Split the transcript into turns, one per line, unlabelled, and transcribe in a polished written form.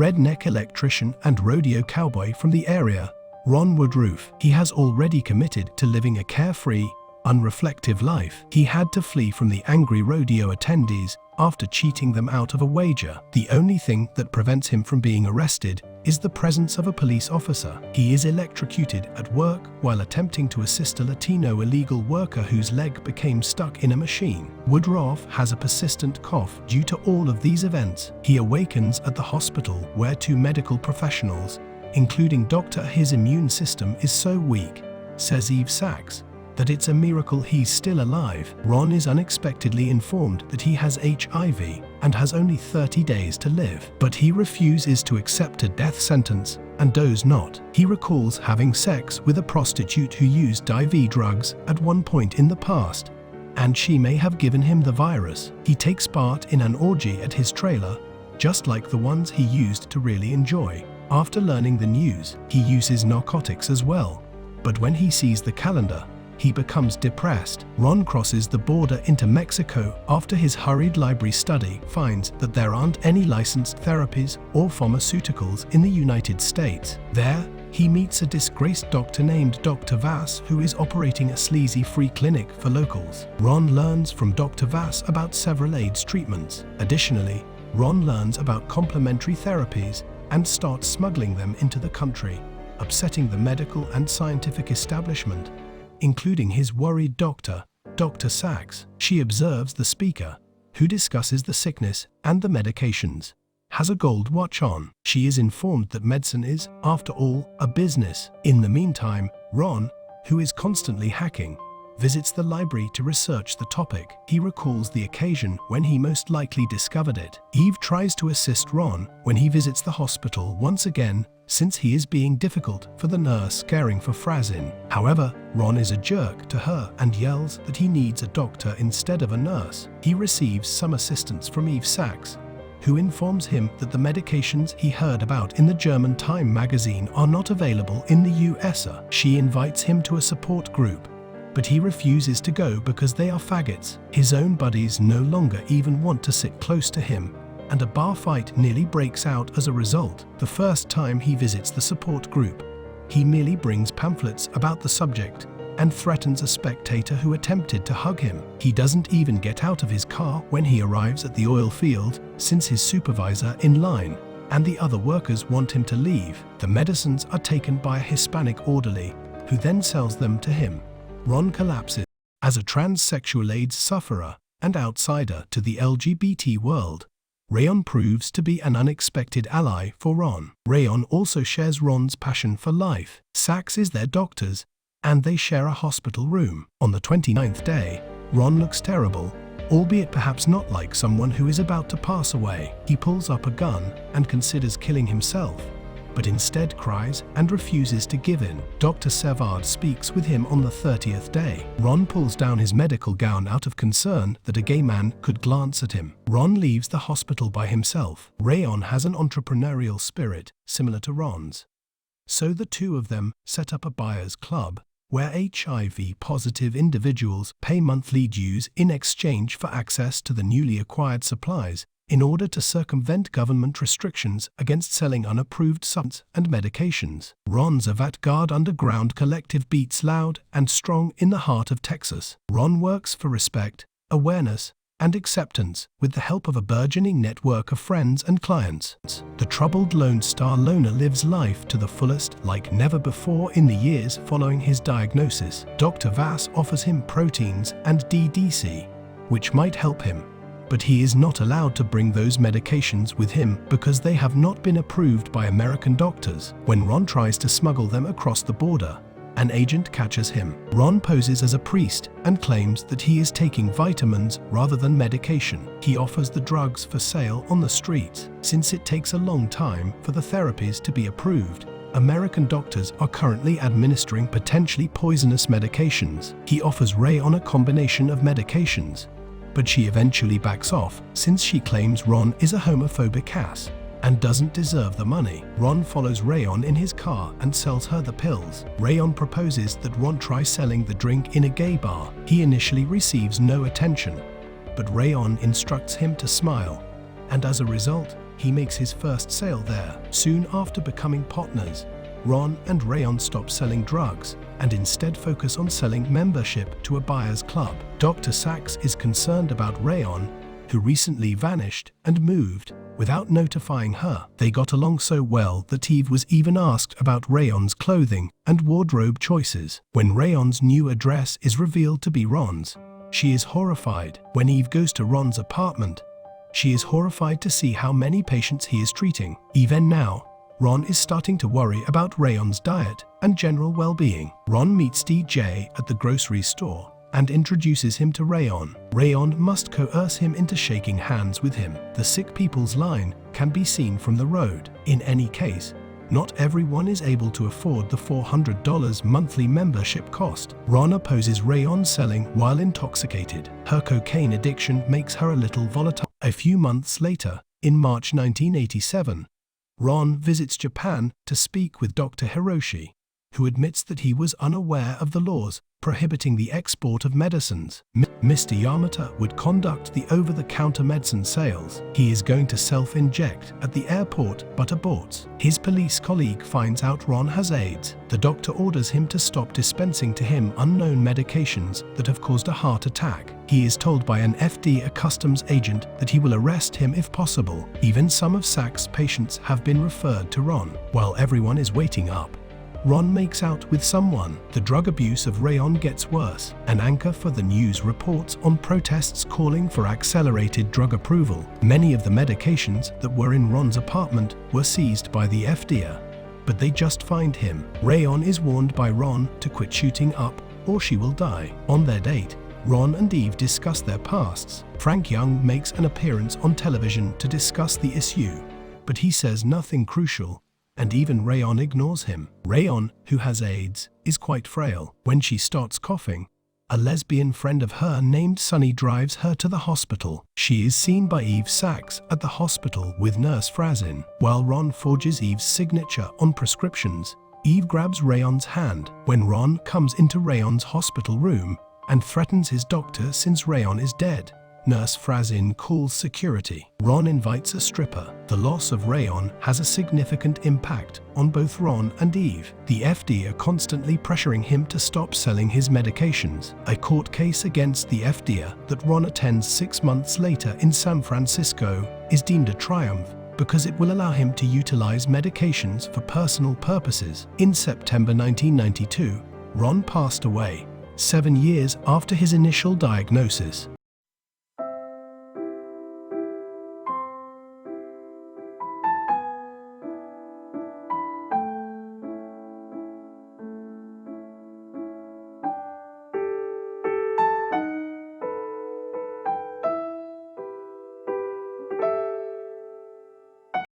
redneck electrician and rodeo cowboy from the area, Ron Woodroof. He has already committed to living a carefree, unreflective life. He had to flee from the angry rodeo attendees after cheating them out of a wager. The only thing that prevents him from being arrested is the presence of a police officer. He is electrocuted at work while attempting to assist a Latino illegal worker whose leg became stuck in a machine. Woodroof has a persistent cough due to all of these events. He awakens at the hospital where two medical professionals, including his immune system is so weak, says Eve Sachs, that it's a miracle he's still alive. Ron is unexpectedly informed that he has HIV and has only 30 days to live, but he refuses to accept a death sentence and does not. He recalls having sex with a prostitute who used IV drugs at one point in the past, and she may have given him the virus. He takes part in an orgy at his trailer, just like the ones he used to really enjoy. After learning the news, he uses narcotics as well, but when he sees the calendar, he becomes depressed. Ron crosses the border into Mexico after his hurried library study finds that there aren't any licensed therapies or pharmaceuticals in the United States. There, he meets a disgraced doctor named Dr. Vass who is operating a sleazy free clinic for locals. Ron learns from Dr. Vass about several AIDS treatments. Additionally, Ron learns about complementary therapies and starts smuggling them into the country, upsetting the medical and scientific establishment, including his worried doctor, Dr. Sachs. She observes the speaker, who discusses the sickness and the medications, has a gold watch on. She is informed that medicine is, after all, a business. In the meantime, Ron, who is constantly hacking, visits the library to research the topic. He recalls the occasion when he most likely discovered it. Eve tries to assist Ron when he visits the hospital once again, since he is being difficult for the nurse caring for Frazin. However, Ron is a jerk to her and yells that he needs a doctor instead of a nurse. He receives some assistance from Eve Sachs, who informs him that the medications he heard about in the German Time magazine are not available in the US. She invites him to a support group, but he refuses to go because they are faggots. His own buddies no longer even want to sit close to him, and a bar fight nearly breaks out as a result. The first time he visits the support group, he merely brings pamphlets about the subject and threatens a spectator who attempted to hug him. He doesn't even get out of his car when he arrives at the oil field, since his supervisor in line and the other workers want him to leave. The medicines are taken by a Hispanic orderly, who then sells them to him. Ron collapses. As a transsexual AIDS sufferer and outsider to the LGBT world, Rayon proves to be an unexpected ally for Ron. Rayon also shares Ron's passion for life. Sachs is their doctors, and they share a hospital room. On the 29th day, Ron looks terrible, albeit perhaps not like someone who is about to pass away. He pulls up a gun and considers killing himself, but instead cries and refuses to give in. Dr. Sevard speaks with him on the 30th day. Ron pulls down his medical gown out of concern that a gay man could glance at him. Ron leaves the hospital by himself. Rayon has an entrepreneurial spirit similar to Ron's, so the two of them set up a buyers club where HIV-positive individuals pay monthly dues in exchange for access to the newly acquired supplies, in order to circumvent government restrictions against selling unapproved substances and medications. Ron's avant-garde underground collective beats loud and strong in the heart of Texas. Ron works for respect, awareness, and acceptance with the help of a burgeoning network of friends and clients. The troubled Lone Star loner lives life to the fullest like never before in the years following his diagnosis. Dr. Vass offers him proteins and DDC, which might help him, but he is not allowed to bring those medications with him because they have not been approved by American doctors. When Ron tries to smuggle them across the border, an agent catches him. Ron poses as a priest and claims that he is taking vitamins rather than medication. He offers the drugs for sale on the streets. Since it takes a long time for the therapies to be approved, American doctors are currently administering potentially poisonous medications. He offers Rayon a combination of medications, but she eventually backs off since she claims Ron is a homophobic ass and doesn't deserve the money. Ron follows Rayon in his car and sells her the pills. Rayon proposes that Ron try selling the drink in a gay bar. He initially receives no attention, but Rayon instructs him to smile, and as a result, he makes his first sale there. Soon after becoming partners, Ron and Rayon stop selling drugs and instead focus on selling membership to a buyer's club. Dr. Sachs is concerned about Rayon, who recently vanished and moved without notifying her. They got along so well that Eve was even asked about Rayon's clothing and wardrobe choices. When Rayon's new address is revealed to be Ron's, she is horrified. When Eve goes to Ron's apartment, she is horrified to see how many patients he is treating. Even now, Ron is starting to worry about Rayon's diet and general well-being. Ron meets DJ at the grocery store and introduces him to Rayon. Rayon must coerce him into shaking hands with him. The sick people's line can be seen from the road. In any case, not everyone is able to afford the $400 monthly membership cost. Ron opposes Rayon selling while intoxicated. Her cocaine addiction makes her a little volatile. A few months later, in March 1987, Ron visits Japan to speak with Dr. Hiroshi, who admits that he was unaware of the laws prohibiting the export of medicines. Mr. Yamata would conduct the over-the-counter medicine sales. He is going to self-inject at the airport but aborts. His police colleague finds out Ron has AIDS. The doctor orders him to stop dispensing to him unknown medications that have caused a heart attack. He is told by an FDA customs agent that he will arrest him if possible. Even some of Sachs' patients have been referred to Ron. While everyone is waiting up, Ron makes out with someone. The drug abuse of Rayon gets worse. An anchor for the news reports on protests calling for accelerated drug approval. Many of the medications that were in Ron's apartment were seized by the FDA, but they just find him. Rayon is warned by Ron to quit shooting up or she will die. On their date, Ron and Eve discuss their pasts. Frank Young makes an appearance on television to discuss the issue, but he says nothing crucial, and even Rayon ignores him. Rayon, who has AIDS, is quite frail. When she starts coughing, a lesbian friend of her named Sunny drives her to the hospital. She is seen by Eve Sachs at the hospital with Nurse Frazin. While Ron forges Eve's signature on prescriptions, Eve grabs Rayon's hand when Ron comes into Rayon's hospital room and threatens his doctor since Rayon is dead. Nurse Frazin calls security. Ron invites a stripper. The loss of Rayon has a significant impact on both Ron and Eve. The FDA are constantly pressuring him to stop selling his medications. A court case against the FDA that Ron attends 6 months later in San Francisco is deemed a triumph because it will allow him to utilize medications for personal purposes. In September 1992, Ron passed away, 7 years after his initial diagnosis.